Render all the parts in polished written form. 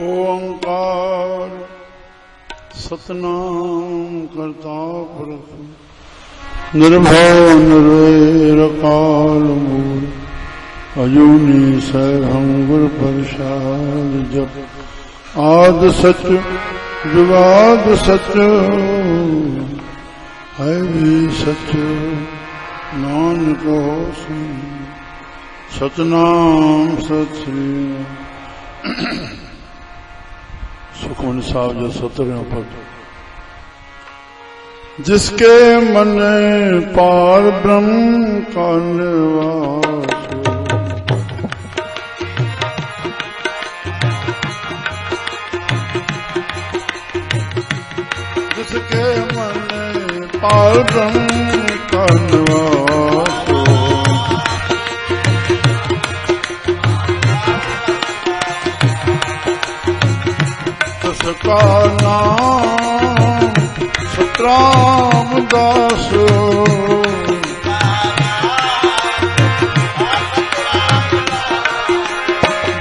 ओंकार सतनाम करता पुरख निर्भव निर्वैरकाल मूल अजूनी सहम गुर प्रसाद जप आद सच जुगाद सच है भी सच नानक होसी सतनाम सत श्री सुखमन साहब जो 17वें पद। जिसके मन पार ब्रह्म का निवास, जिसके मन पार ब्रह्म का निवास, उसका नाम सतरामदास,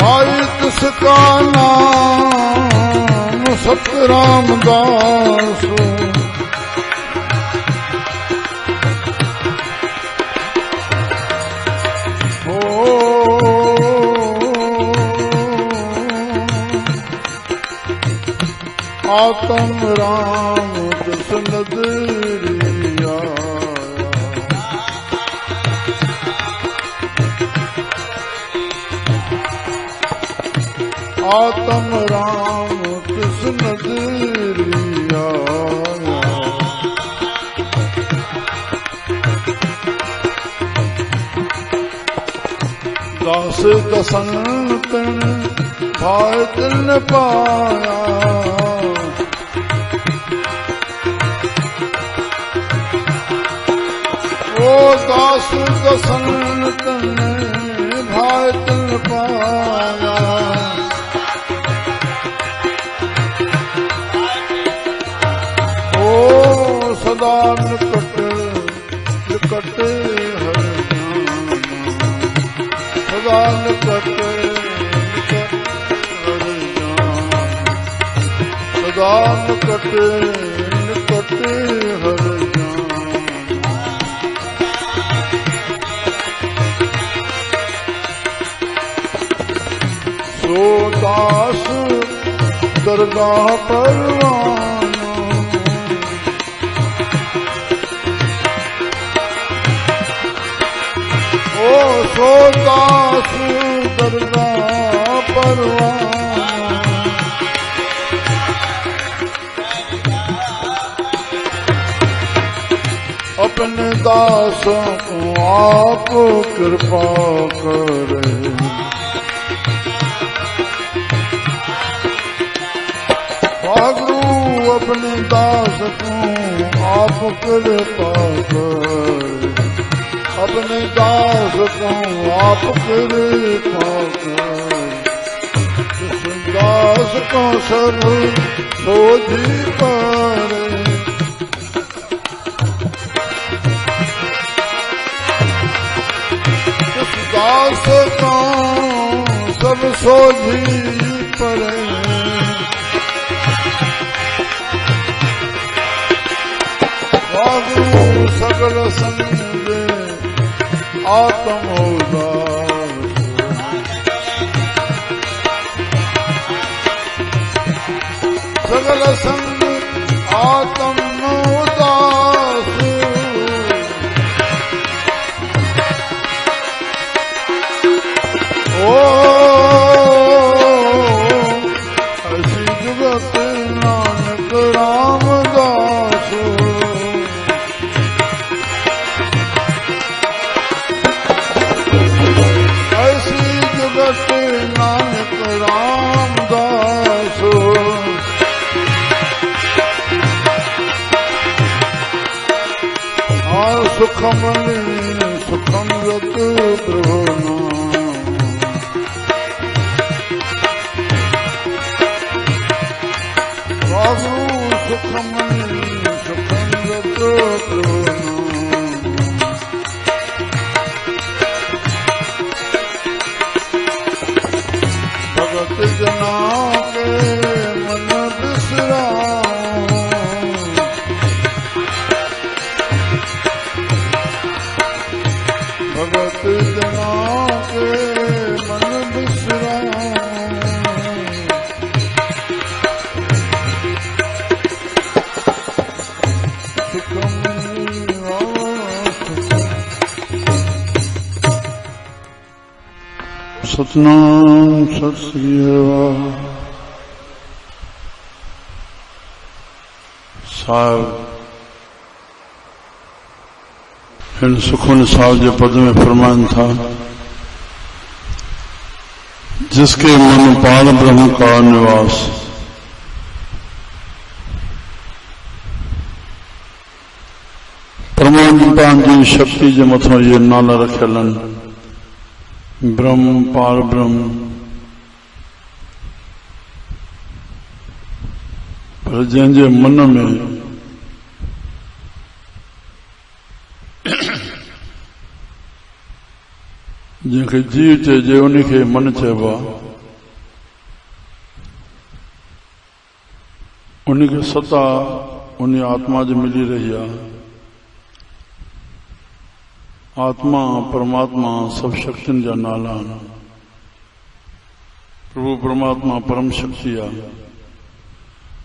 भाई किसका नाम सतरामदास। आत्म राम दस नदरिया, आत्म राम दस नदरिया, दास दसन तन भाई तिन पाया, ओ दास दसन तने भाई तिन पाया, ओ सदा निकट निकट हर जाना, सदा निकट निकट हर जाना, सदा निकट निकट हर जाना। सो दास दरगाह परवाना, ओ सो दास दरगाह परवाना, अपने दासों को आप कृपा करे, वागरू अपने दास को आप कृपा करे, अपने दास को आप कृपा करे, जिस दास को सर्व सोझी करे, जिस दास को सब सोझी परे, सकल संग आत्म उदास, सकल संग आत्म उदास, ओ ऐसी जुगत नानक रामदास, नानक रामदास, हाँ सुखम सुखम रत प्रभु नाम, बाबू सुखम सुखम रत प्रभु नाम। सजना के मन बिसराए सतनाम सत श्री साहब इन सुखमनी साहब जे पद में फरमान था, जिसके मन पार ब्रह्म का निवास। परमात्मा जी शक्ति जे मथों ये नाला रखियल ब्रह्म पार ब्रह्म, पर जंहिंजे मन में जंहिंखे जीव चइजे उनखे मन चइबो आहे, उनखे सत्ता उन आत्मा जी मिली रही आहे। आत्मा परमात्मा सब शक्तियुनि जा नाला आहिनि। प्रभु परमात्मा परम शक्ति आहे,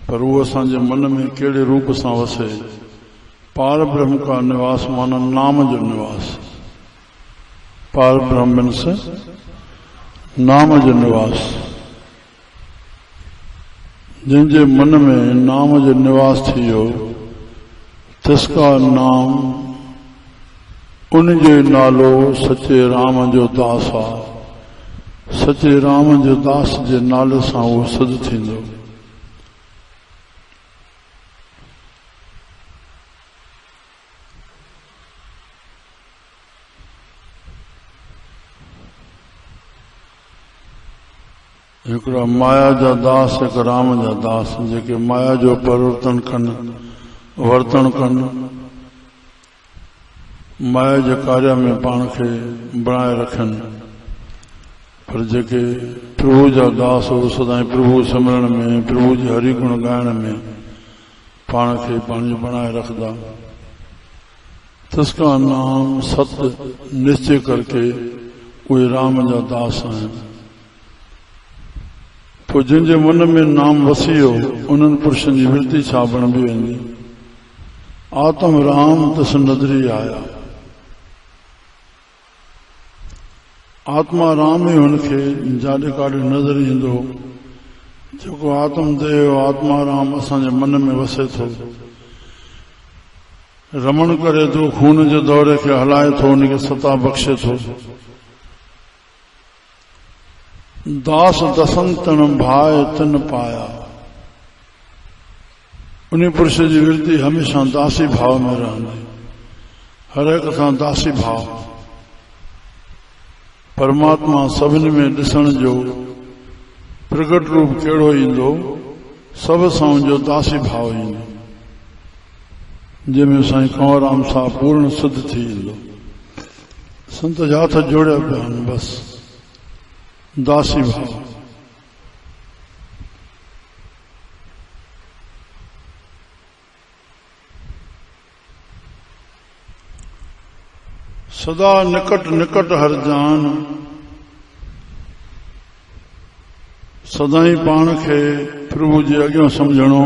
पर उहो असांजे मन में कहिड़े रूप सां वसे। पार ब्रह्म का निवास माना नाम जो निवास। पार ब्रह्म मीन्स नाम जो निवास। जिनके मन में नाम जो निवास थियो, तिसका नाम उन जो नालो सचे राम जो दास आहे। सचे राम जो दास जे नाले सां उहो सिद्ध थींदो। हिकिड़ा माया जा दास, हिकु राम जा दास, जेके माया जो परिवर्तन कनि, वर्तन कनि, माया जे कार्य में पाण खे बणाए रखनि। पर जेके प्रभु जा दास हो, सदाई प्रभु सिमरण में, प्रभु जे हरि गुण ॻाइण में पाण खे पंहिंजो बणाए रखदा। तिसका नाम सत्य निश्चय करके उहे राम जा दास आहिनि। पोइ जिनजे मन में नाम वसी वियो, उन्हनि पुरुषनि जी वृत्ति छा बणिजी वेंदी। आत्म राम तस नज़री आया। आत्मा राम ही हुनखे जाॾे काॾे नज़र ईंदो। जेको आत्मदेव आत्मा राम असांजे मन में वसे थो, रमण करे थो, खून जे दौरे खे हलाए थो, उनखे सता बख़्शे थो। दास दसंतन भाए तिन पाया। उन पुरुष जी वृत्ति हमेशा दासी भाव में रहंदी। हर एक सां दासी भाव। परमात्मा सभिनी में ॾिसण जो प्रगट रूप कहिड़ो ईंदो, सब सां जो दासी भाव ईंदो, जंहिंमें साईं कंवरराम सां पूर्ण सिद्ध थी ईंदो। संत जा हथ जोड़िया पिया आहिनि, बस दासी भाव। सदा निकट निकट हर जान। सदाई पाण खे प्रभु जे अॻियां समझणो।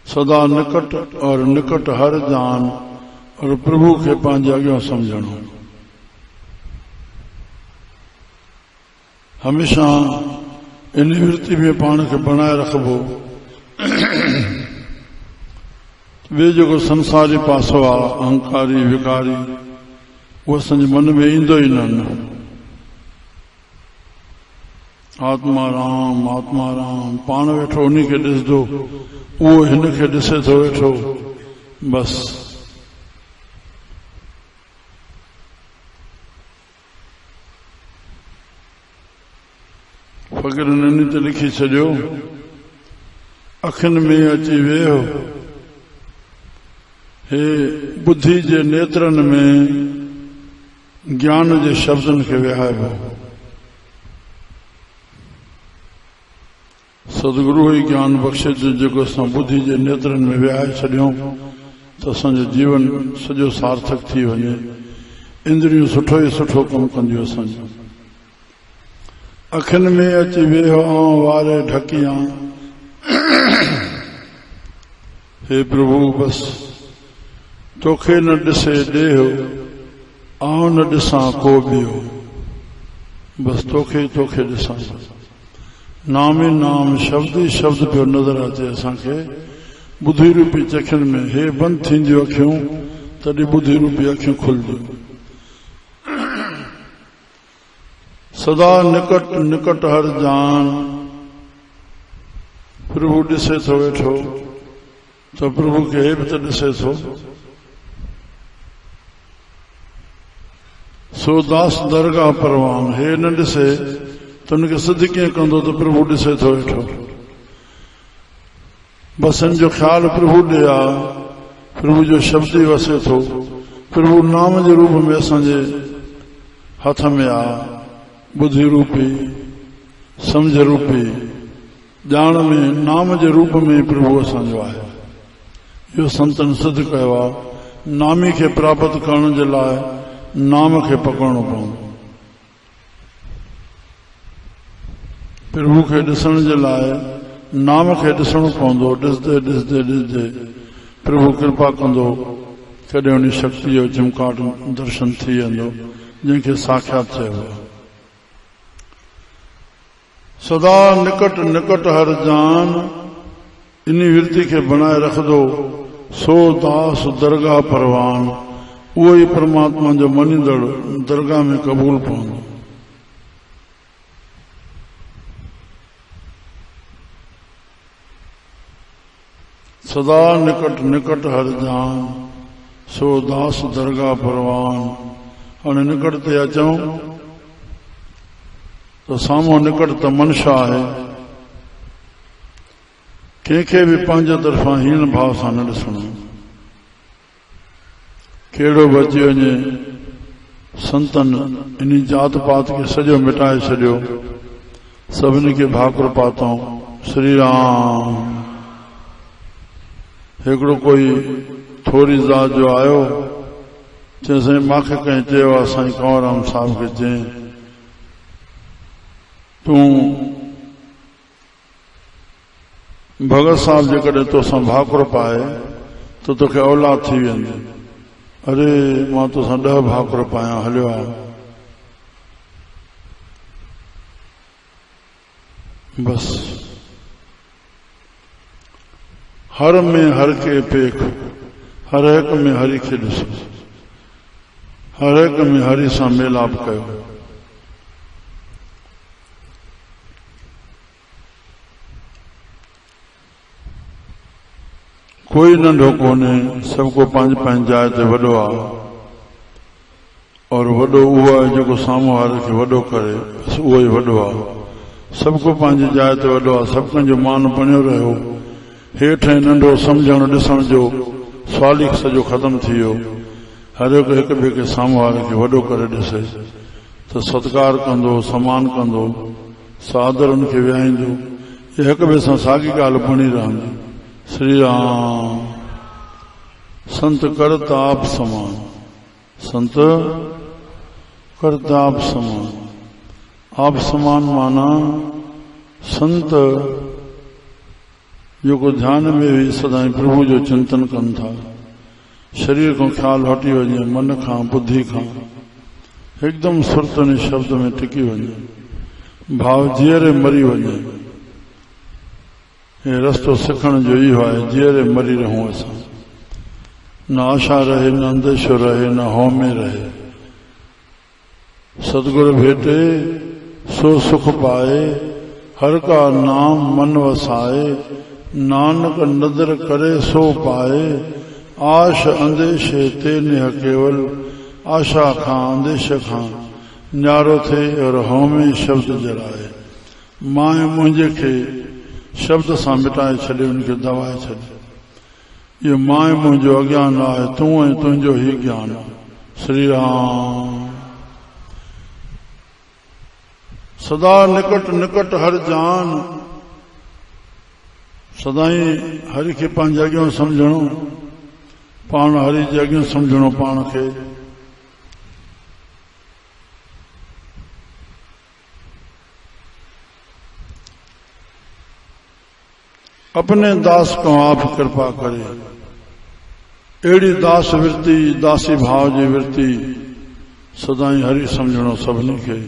सदा निकट और निकट हर जान, और प्रभु खे पंहिंजे अॻियां समझणो। हमेशा इन वृत्ति में पाण खे बणाए रखबो। वे जेको संसारी पासो आहे, अहंकारी विकारी, वो असांजे मन में ईंदो ई न। आत्मा राम पाण वेठो उन खे ॾिसंदो, उहो हिन खे ॾिसे थो वेठो, बस। फ़क़ीरनि इन ते लिखी छॾियो, अखियुनि में अची वेहो, हे बुद्धि जे नेत्रनि में ज्ञान जे शब्दनि खे विहाइबो। सदगुरु ई ज्ञान बख़्शे जेको असां बुद्धि जे नेत्रनि में विहाए छॾियूं त असांजो जीवन सॼो सार्थक थी वञे। इंद्रियूं सुठो ई सुठो कमु कंदियूं असांजूं। अखियुनि में अची वेहो वारे ढकियां, हे प्रभु बस तोखे न ॾिसे ॾेहो, आऊं न ॾिसां को ॿियो, बस तोखे तोखे ॾिसां। नाम ई नाम, शब्द ई शब्द पियो नज़र अचे असांखे बुद्धि रूपी चखियुनि में। हे बंदि थींदियूं अखियूं तॾहिं बुद्धि रूपी अखियूं खुलंदियूं। सदा निकट निकट हर जान, प्रभु ॾिसे थो वेठो त प्रभु खे हे बि त ॾिसे थो। सो दास दरगाह परवान, हे न ॾिसे त उनखे सिद्ध कीअं कंदो त प्रभु ॾिसे थो वेठो। बस इन जो ख्याल प्रभु ॾे आ, प्रभु जो शब्द ई वसे थो, प्रभु नाम जे रूप में असांजे हथ में आ, बुद्धि रूपी, समझ रूपी, ॼाण में नाम जे रूप में प्रभु असांजो आहे। इहो संतन सिद्ध कयो आहे। नामी खे प्राप्त करण जे लाइ नाम खे पकड़णो पवंदो, प्रभु खे ॾिसण जे लाइ नाम खे ॾिसणो पवंदो। ॾिसदे ॾिसदे ॾिसदे प्रभु कृपा कंदो, कॾहिं उन शक्ति जो चिमकाट दर्शन थी वेंदो जंहिंखे साक्षात चइबो आहे। सदा निकट निकट हर जान, इन वृत्ति खे बनाए रखंदो सो दास दरगाह परवान, उहो ई परमात्मा जो मञींदड़ दरगाह में क़बूल पवंदो। सदा निकट निकट हर जान, सो दास दरगाह परवान। हाणे निकट ते अचूं तो साम्हूं निकट त मनशा आहे। कंहिंखे बि पंहिंजे तरफ़ां हीन भाव सां न ॾिसणो। कहिड़ो बि अची वञे, संतन इन जात पात खे सॼो मिटाए छॾियो, सभिनी खे भाकुर पातऊं। श्री राम। हिकिड़ो कोई थोरी ज़ात जो आयो, चई साईं मूंखे कंहिं चयो आहे, साईं कंवरराम साहिब खे चई तूं भगत साहिब जेकॾहिं तोसां भाकुर पाए त तोखे औलाद थी वेंदी। अरे मां तोसां 10 भाकुर पायां, हलियो आहे। बस हर में हर के पेख, हर एक में हरि खे ॾिसो, हर एक में हरि सां मेलाप कयो। कोई नंढो कोन्हे, सबको पंहिंजी पंहिंजी जाइ ते वॾो आहे, और वॾो उहो आहे जेको साम्हूं वारे खे वॾो करे, बस उहो ई वॾो आहे। सबको पंहिंजी जाइ ते वॾो आहे, सभु कंहिंजो मान बणियो रहियो। हेठि ऐं नंढो सम्झण ॾिसण जो सवाल ई सॼो ख़तम थी वियो। हर हिकु हिक ॿिए खे साम्हूं वारे खे वॾो करे ॾिसे त सत्कार कंदो, सम्मान कंदो, सादर उनखे विहाईंदो। इहे हिक ॿिए सां साॻी ॻाल्हि बणी रहंदी। श्री राम। संत करताप समान, संत करताप समान। आप समान माना संत जेको ध्यान में वेही सदाई प्रभु जो चिंतन कनि था। शरीर को ख्याल हटी वञे, मन खां बुद्धि खां हिकदमि सुरतनि शब्द में टिकी वञे, भाव जीअरे मरी वञे। हे रस्तो सिखण जो इहो आहे, जीअरे मरी रहूं असां। न आशा रहे, न अंदेशो रहे, न हौमे रहे। सतगुरु भेटे सो सुख पाए, हर का नाम मन वसाए। नानक नदर करे सो पाए, आश अंदेशे ते नेह केवल। आशा खां अंदेश खां न्यारो थे और हौमे शब्द जराए। माए मुंहिंजे खे शब्द सां मिटाए छॾे, उनखे दबाए छॾे। इहो माए मुंहिंजो अज्ञान आहे, तूं ऐं तुंहिंजो ई ज्ञान। श्री राम। सदा निकट निकट हर जान। सदाई हरि खे पंहिंजे अॻियां सम्झणो, पाण हरि जे अॻियां सम्झणो। पाण खे सदा निकट निकट हर जान, सदाई हरि खे पंहिंजे अॻियां सम्झणो, पाण हरि जे अॻियां सम्झणो। सदा निकट निकट हर जान, सदाई हरि खे पंहिंजे अॻियां सम्झणो। पाण हरि जे अॻियां सम्झणो, पाण हरि जे अॻियां सम्झणो। अपने दास को आप कृपा करे। अहिड़ी दास वृत्ति दासी भाव जी वृत्ति सदाई हरि समझणो सभिनी खे।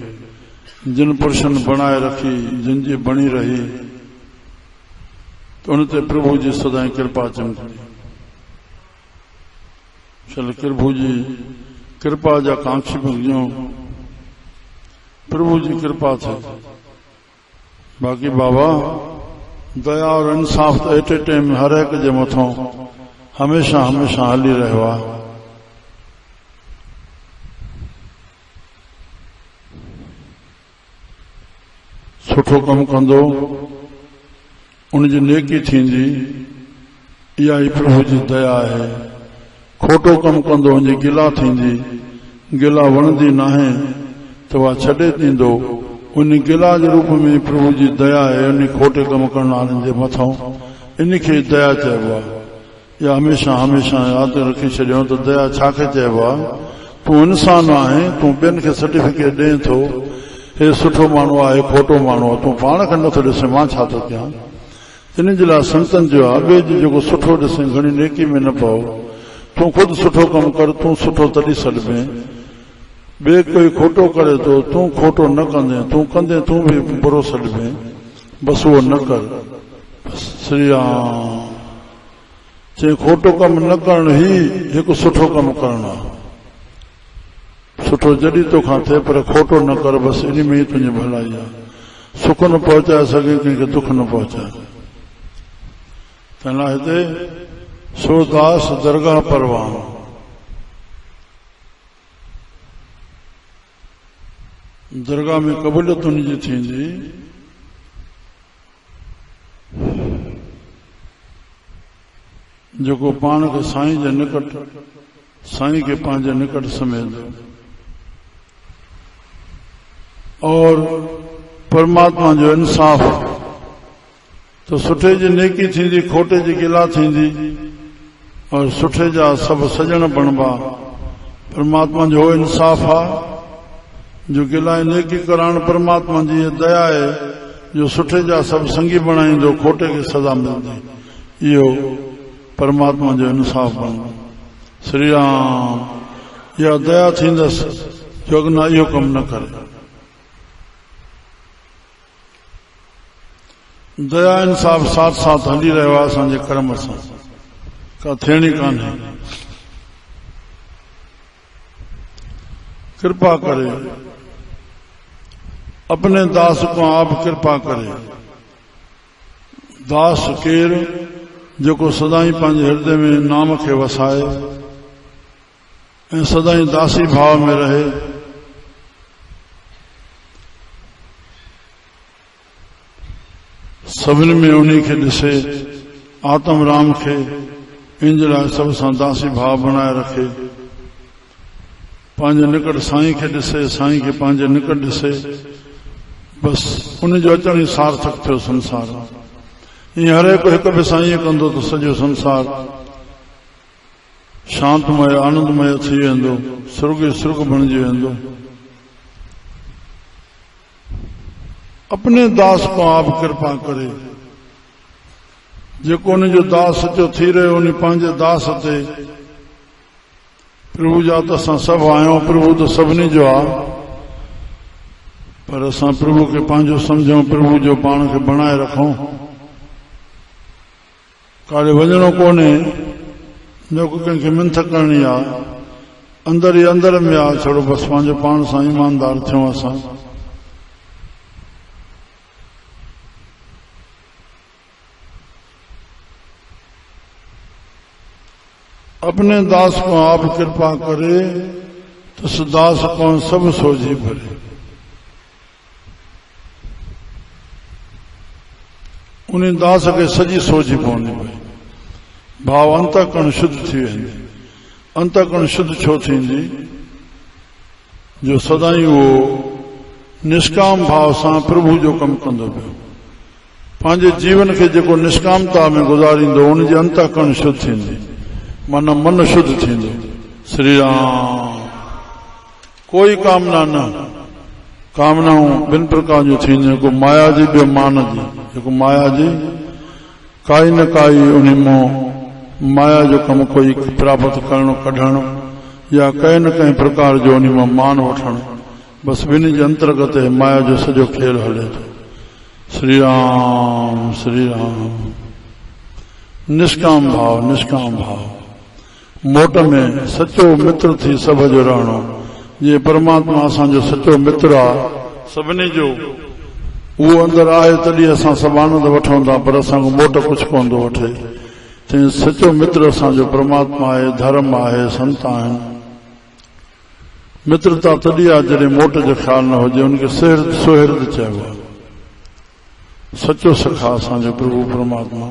जिन पुरुषन बनाए रखी जिन जी बनी रही तो उन ते प्रभु जी सदाई कृपा चमकदी। चल प्रभु जी कृपा जा कांक्षी भगियो प्रभु जी कृपा थे। बाकी बाबा दया और इंसाफ तो एट ए टाइम हर एक जे मथों हमेशा हमेशा हली रहियो आहे। सुठो कम कंदो उनजी नेकी थींदी, इहा ई प्रभु जी दया है। खोटो कम कंदो उनजी गिला थींदी, गिला वणंदी नाहे तो वह छॾे ॾींदो। उन गिला जे रूप में प्रभु जी दया है उन खोटे कम करण वारनि जे मथां। इनखे दया चइबो आहे। या हमेशा हमेशा यादि रखी छॾियो त दया छाखे चइबो आहे। तूं इंसान आहे, तूं ॿियनि खे सर्टिफिकेट ॾे थो हे सुठो माण्हू आहे खोटो माण्हू आहे, तूं पाण खे नथो ॾिसे मां छा थो कयां। इन जे लाइ संतनि जो आहे ॿिए जो जेको सुठो ॾिसे घणी नेकी में न पओ। तूं ख़ुदि सुठो कमु कर, तूं सुठो तॾहिं सॾिबे। ॿिए कोई खोटो करे थो, तूं खोटो न कंदे, तूं कंदे तूं बि बुरो सॾिबे। बसि उहो न कर। श्री राम चई खोटो कमु न करणु ई हिकु सुठो कमु करणु आहे। सुठो जॾहिं तोखां थिए पर खोटो न कर, बसि इन में ई तुंहिंजी भलाई आहे। सुख न पहुचाए सघे कंहिंखे दुख न पहुचाए। तंहिं लाइ हिते सोदास दरगाह परवान दरगाह में क़बूलियत उनजी थींदी। जेको पाण खे साईं जे निकट साईं खे पंहिंजे निकट समेंदो और परमात्मा जो इंसाफ तो सुठे जी नेकी थींदी, खोटे जी गिला थींदी और सुठे जा सभु सजण बणबा। परमात्मा जो इंसाफ आहे जो गिला नेकी कराइण परमात्मा जी दया है जो सुठे जा सभु संगी बणाईंदो, खोटे खे सजा मिलंदी। इहो परमात्मा जो इंसाफ बणंदो। श्री राम इहा दया थींदसि जो अॻिना इहो कमु न करे। दया इंसाफ साथ साथ हली रहियो आहे असांजे कर्म सां, का थियणी कान्हे। कृपा करे अपने दास को आप कृपा करे। दास केर जेको सदाई पंहिंजे हृदय में नाम खे वसाए ऐं सदाई दासी भाव में रहे। सभिनी में उन्हीं खे ॾिसे, आत्म राम खे इन जे लाइ सभ सां दासी भाव बनाए रखे। पंहिंजे निकट साईं खे ॾिसे, साईं खे पंहिंजे निकट ॾिसे। बसि उन जो अचण ई सार्थक थियो संसार। ईअं हर हिकु ॿिए सां ईअं कंदो त सॼो संसार शांतमय आनंदमय थी वेंदो, सुर्ग सुर्ग बणिजी वेंदो। अपने दास को आप कृपा करे। जेको उन जो दास सचो थी रहियो उन पंहिंजे दास ते प्रभु जा त असां सभु आहियूं। प्रभु त सभिनी जो आहे पर असां प्रभु खे पंहिंजो सम्झूं, प्रभु जो पाण खे बणाए रखूं। काॾे वञणो कोन्हे, न को कंहिंखे मिंथ करणी आहे, अंदर ई अंदर में आहे। छड़ो बसि पंहिंजो पाण सां ईमानदार थियूं असां। अपने दास को आप कृपा करे तो उस दास को सब सोझी भरे। उन दास के सजी सोझी पवंदी भई। भाव अंतःकरण शुद्ध थी वेंदी। अंतःकरण शुद्ध छो थींदी? जो सदाई वो निष्काम भाव सां प्रभु जो कमु कंदो पियो। पंहिंजे जीवन खे जेको निष्कामता में गुज़ारींदो उन जी अंतःकरण शुद्ध थींदी, मन मन शुद्ध थींदो। श्री राम कोई कामना न। कामनाऊं ॿिनि प्रकार जूं थींदियूं, हिकु माया जी ॿियो मान जी। हिकु माया जी काई न काई उन मां माया जो कम कोई प्राप्त करणो कढणो या कंहिं न कंहिं प्रकार जो उन मां मान वठणु, बस ॿिन्ही जे अंतर्गत माया जो सॼो खेल हले थो। श्री राम श्री राम। निष्काम भाव, निष्काम भाव। मोट में सचो मित्र थी सभ जो रहणो। ये परमात्मा असांजो सचो मित्र आहे सभिनी जो, उहो अंदर आहे तॾहिं असां सभु आनंद वठूं था, पर असांखे मोट कुझु कोन थो वठे। चई सचो मित्र असांजो परमात्मा आहे, धर्म आहे, संत आहिनि। मित्रता तॾहिं आहे जॾहिं मोट जो ख़्यालु न हुजे, उनखे सुहिर्द चइबो आहे। सचो सखा असांजो प्रभु परमात्मा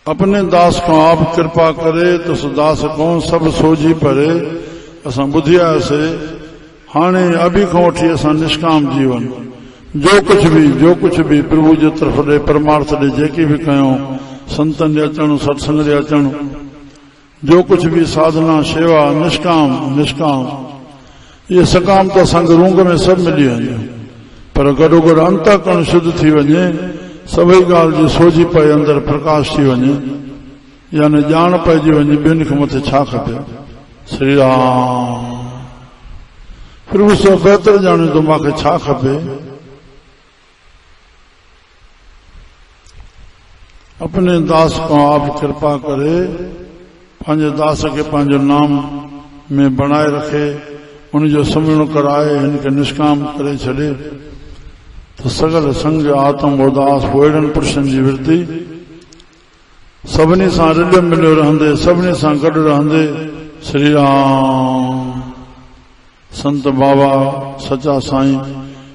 अपने दास को आप कृपा करे तो सो दास को सब सोझी परे। असां ॿुधी आयासीं हाणे अभी खां वठी असां निष्काम जीवन, जो कुछ भी प्रभु जे तरफ़ ॾे परमार्थ ॾे जेकी भी कयूं, संतन जे अचणु, सत्संग जे अचणु, जो कुछ भी साधना शेवा निष्काम निष्काम, ये सकाम तो असांखे रूंग में सब मिली वञे, पर गॾोगॾु अंतःकरण शुद्ध थी वञे, सभई ॻाल्हि जी सोझी पए, अंदर प्रकाश थी वञे, यानी ॼाण पइजी वञे ॿियनि खां मथे छा खपे। श्री राम। प्रभु सो बहितर ॼाणे तो मूंखे छा खपे। अपने दास को आप कृपा करे, पंहिंजे दास खे पंहिंजो नाम में बणाए रखे, उनजो सुमिरण कराए, हिनखे निष्काम करे छॾे, तो सगल संग आत्म उदास पोइड़नि पुरुषनि जी वृत्ति सभिनी सां रिलियो मिलियो रहंदे, सभिनी सां गॾु रहंदे। श्री राम। संत बाबा सचा साईं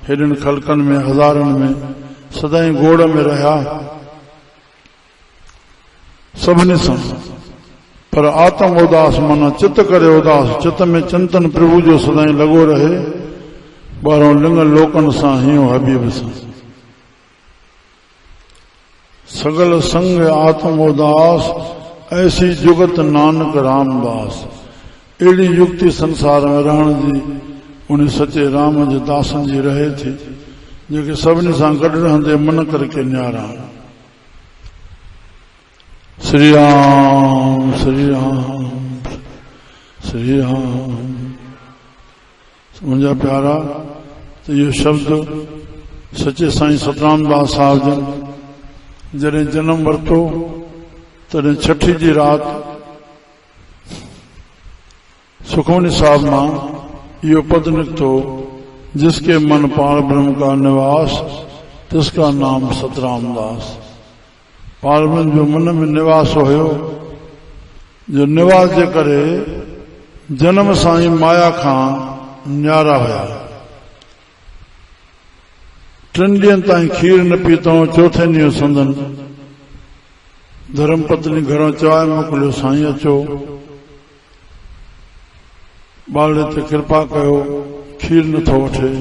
हेॾनि ख़लकनि में हज़ारनि में सदाई गोड़ में रहिया, सभिनी सां, पर आत्म उदास माना चित करे उदास, चित में चिंतन प्रभु जो सदाई लॻो रहे, ॿाहिरों लिंग लोकनि सां हियो हबीब सां। सगल संग आत्म उदास ऐसी जुगत नानक रामदास। अहिड़ी युक्ति संसार में रहण जी उन सचे राम जे दासनि जी रहे थी, जेके सभिनी सां गॾु रहंदे मन करके न्यारा। श्री राम श्री राम श्री राम। मुंहिंजा प्यारा, तो ये शब्द सचे साईं सतराम दास साहब जन जॾहिं जन्म वरितो तॾहिं छठी जी रात सुखमनी साहब मां इहो पद निकतो, जिसके मन पार ब्रह्म का निवास तिसका नाम सतराम दास। पार ब्रह्म जो मन में निवास हुयो, जो निवास जे करे जन्म साईं माया खां न्यारा हुया। 3 ॾींहंनि ताईं खीर न पीतऊं। चौथे ॾींहुं संदन धर्म पत्नी घरों चांहि मोकिलियो, साईं अचो बाले ते कृपा कयो, खीर नथो वठे।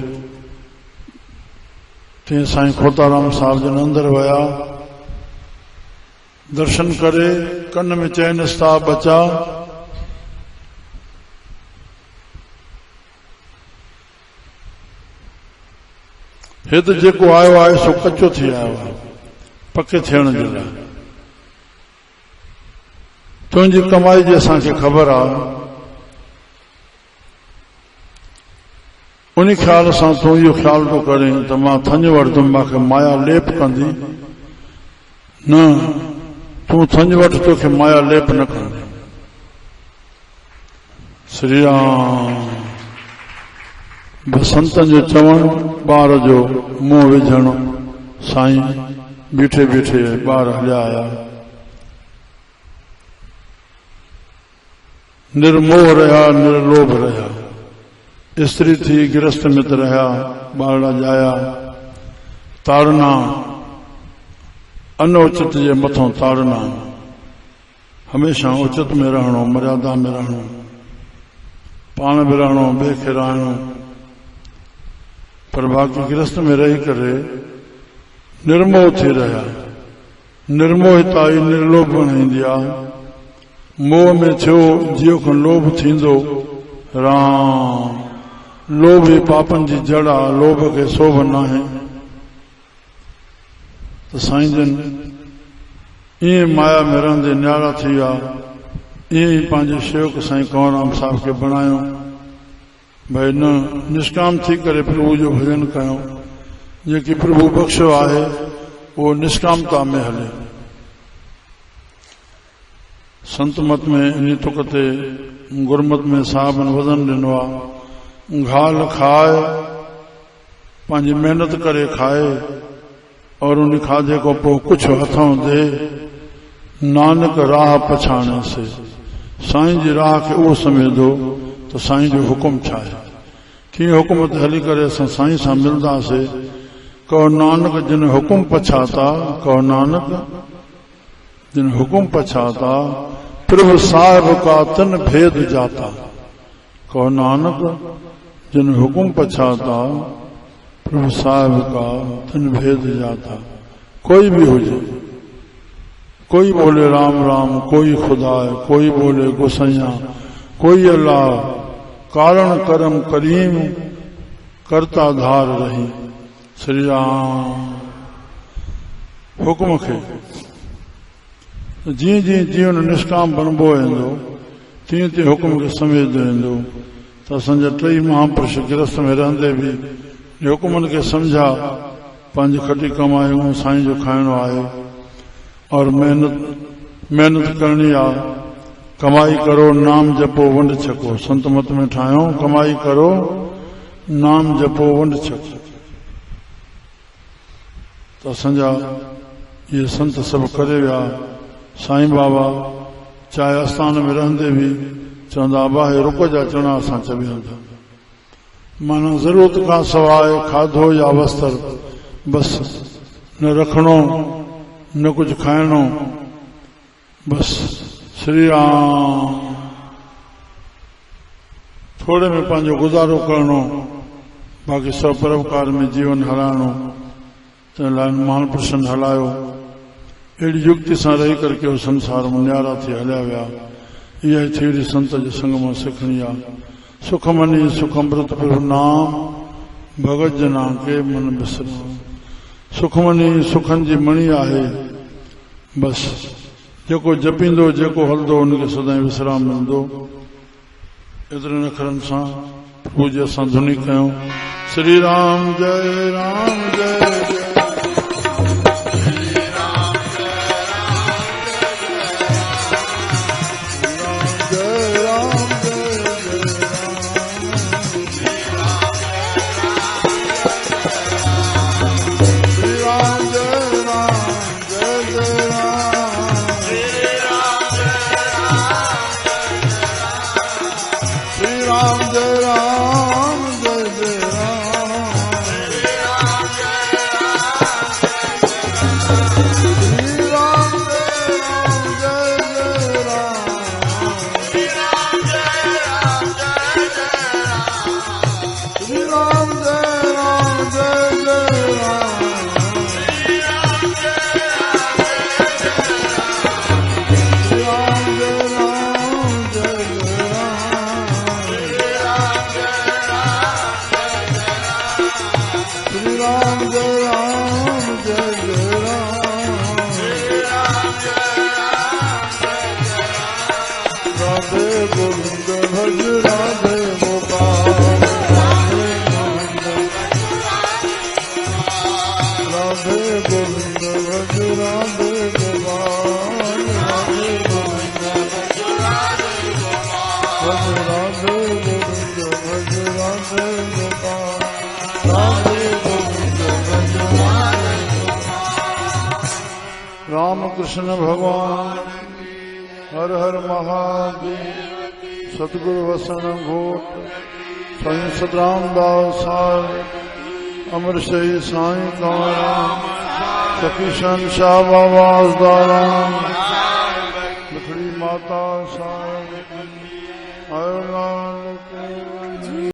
तीअं साईं खोताराम साहब जन अंदर विया, दर्शन करे कन में चैन स्ताब अचा। हे तो जेको आयो आहे सो कचो थी आयो आहे, पके थियण जे लाइ। तुंहिंजी कमाई जी असांखे ख़बर आहे, उन ख़्याल सां तूं इहो ख़्याल थो करें त मां थञ वठंदुमि, मूंखे माया लेप कंदी। न, तूं थञ वठ, तोखे माया लेप न कंदी। श्री राम। संतन जो चवण, ॿार जो मुंहुं विझण। साईं बीठे बीठे ॿार हलिया आया, निर्मोह रहा, निर्लोभ रहा, स्त्री थी गृहस्थ मित रहा, ॿारड़ा जाया। ताड़ना अनउचित जे मथों ताड़ना, हमेशा उचित में रहणो, मर्यादा में रहणो, पाण बि रहणो, ॿिए खे रहणो। पर बाक़ी गृहस्थ में रही करे निर्मोह थी रहा। निर्मोहिता ई निर्लोभ बणाईंदी आहे। मोह में थियो जियो खां लोभ थींदो। राम। लोभ ई पापन जी जड़ आहे, लोभ खे शोभ न आहे। तो साईं जन इं माया में रहंदे न्यारा थी विया। ईअं ई पंहिंजे शेवक साईं कंवरराम साहब खे बणायो भई न निष्काम थी करे प्रभु जो भजन कयूं, जेकी प्रभु बख्शो आहे उहो निष्कामता में हले। संत मत में इन तुक ते गुरमत में साहबन वज़न ॾिनो आहे, घाल खाए पंहिंजी महिनत करे खाए और उन खाधे को पोइ कुझु हथों दे, नानक राह पछाणे से। साईं जी राह खे उहो समेधो तो साईं जो हुकुम छा आहे, कीअं हुकुम ते हली करे असां साईं सां मिलंदासीं। कहो नानक जिन हुकुम पछाता, कहो नानक जिन हुकुम पछाता, प्रभु साहिब का तन भेद जाता। कहो नानक जिन हुकुम पछाता, प्रभु साहिब का तन भेद जाता। कोई भी हुजे, कोई बोले राम राम, कोई खुदा, कोई बोले गोसैया, कोई अल्लाह, कारण करम करीम करता धार रही। श्री राम हुकुम खे जीअं जीअं जीवन निष्काम बनबो वेंदो तीअं तीअं हुकुम खे समेधो वेंदो। त असांजा टई महापुरुष गिरस्त में रहंदे बि हुकुमनि खे सम्झा, पंहिंजी खटी कमायूं साईं जो खाइणो आहे और मेहनत करणी आहे। कमाई करो नाम जपो वंड छको, संत मत में ठाहियो कमाई करो नाम जपो वंड छको। त असांजा इहे संत सभु करे विया। साईं बाबा चाहे आस्थान में रहंदे भी चवंदा बाहे रुक जा चणा असां चवी हलंदा, माना ज़रूरत खां सवाइ खाधो या वस्त्र बस न रखणो न कुछ खाइणो, बस श्री राम। थोड़े में पंहिंजो गुज़ारो करणो, बाक़ी सब परोपकार में जीवन हलाइणो। तंहिं लाइ महापुरुषनि हलायो, अहिड़ी युक्ति सां रही करके उहो संसार में न्यारा थी हलिया विया। इहा थी संत जे संग मां सिखणी आहे। सुख मनी सुख अमृत प्रभु नाम, भगत जना के मन बिसरो। सुख मनी सुखनि जी मणी आहे, बस जेको जपींदो जेको हलंदो उनखे सदाईं विश्राम मिलंदो। एतिरे अखरनि सां प्रभु जी असां धुनी कयूं। श्री राम जय राम जय जय। कृष्ण भगवान हर हर महादेव। सतगुरु वसन घोट साईं सतराम दास अमर शही साईं कंवरराम सतीशन शाह बाबा दाराम लखड़ी माता साईं